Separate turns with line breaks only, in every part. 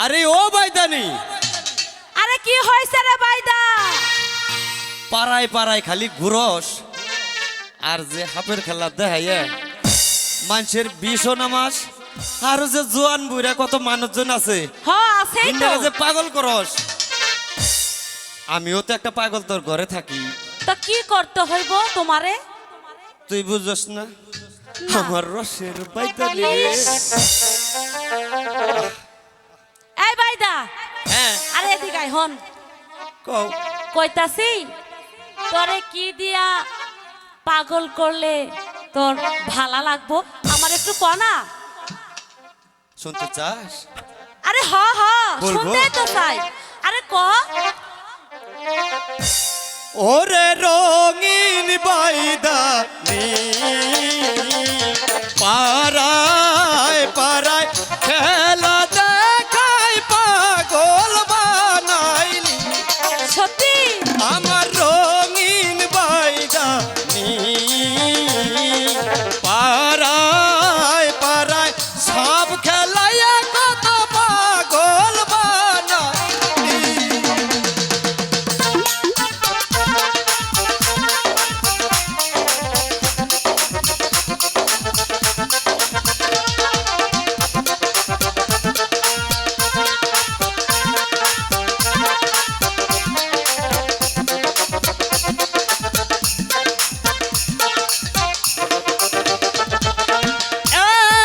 আরে ও বাইদানি,
আরে কি হয়েছে রে বাইদা?
পাড়ায় পাড়ায় খালি ঘুরস আর যে হাফের খেলা দেখাইয়ে মানুষের 20 নামাজ আর যে জোয়ান বুড়া কত মানুষজন আছে
হ আছেই তো।
যে পাগল করস। আমিও তো একটা পাগল তোর ঘরে থাকি।
তো কি করতে হইব তোমারে?
তুই বুঝছস না আমার রসের বাইদানি।
এই বাইদা,
হ্যাঁ
আরে এদিকে আয় হন।
কও।
কইতাছি তোরে কি দিয়া পাগল করলে তোর ভালো লাগবো আমার একটু ক না।
শুনতে চাস?
আরে হ হ,
বলবো?
শুনতেই তো চাই। আরে ক।
ওরে রঙিন বাইদানি পাড়ায় পাড়ায় খেলা দেখায় পাগল বানাইলি
সত্যি?
আমার রঙিন বাইদানি পাড়ায় পাড়ায় সব খেলায় কত পাগল বানাইলি।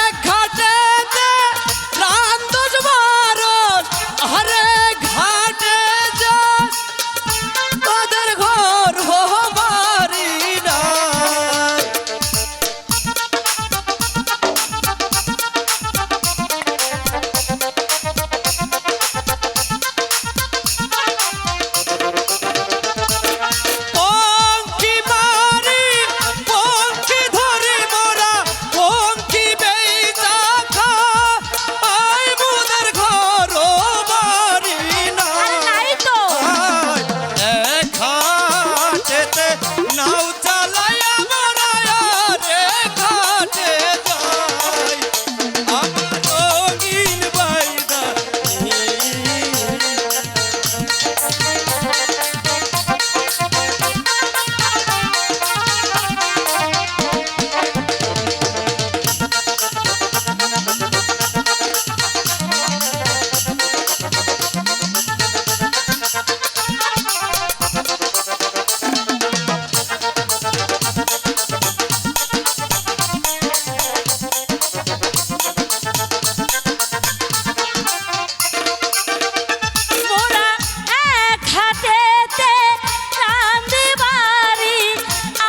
এক ঘাটেতে রান্দজ মারস, আরে ঘাটে যাস তাদের ঘর হো বাড়ি নাই। পঙ্খী মারি পঙ্খী ধরি মোরা পঙ্খী বেচা খাই মোদের ঘর বাড়ি
আরে
নাই।
নাই তো।
এক ঘাটেতে নাও চালাইয়া মোরা রে ঘাটে যাই আমার রঙিন বাইদানি।
মোরা এক ঘাটেতে রাঁধি বাড়ি,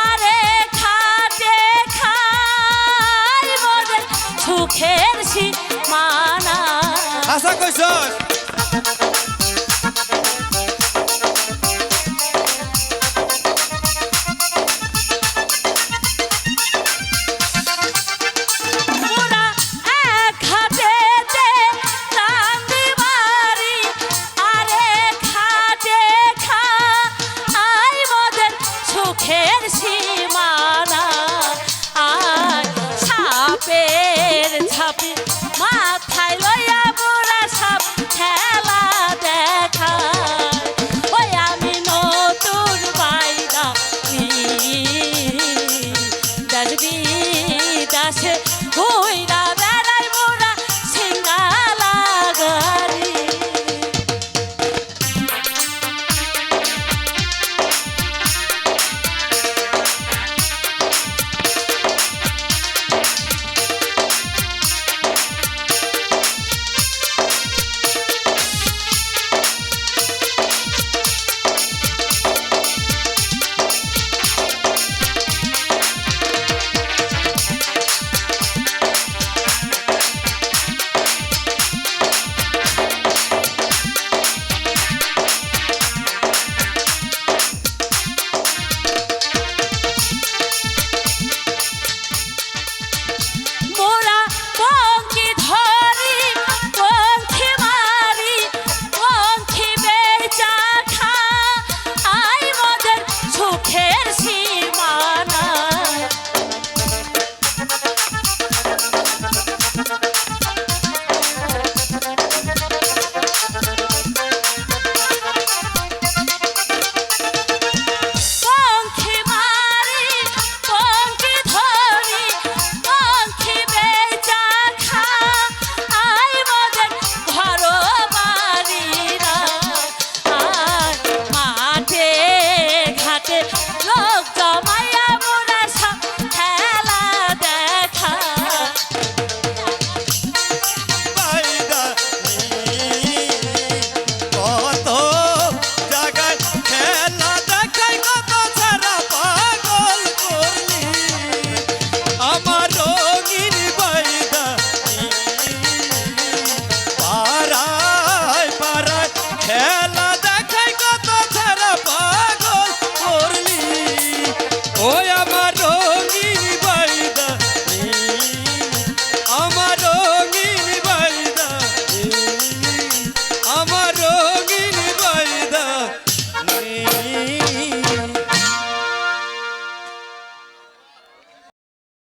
আরে ঘাটে খাই মোদের সুখের সীমানা।
আশা কইছস?
মোরা এক ঘাটেতে রাঁধি বাড়ি, আরে ঘাটে খাই মোদের সুখের সীমানা। আয় সাপের ঝাঁপি মাথায় লইয়া মোরা সাপ খেলা দেখায়। ওই আমি নতুন বাইদা দেখবি দাসে হইরা বেড়াই মোরা সিঙ্গালা গাড়ি। সুখের সীমানা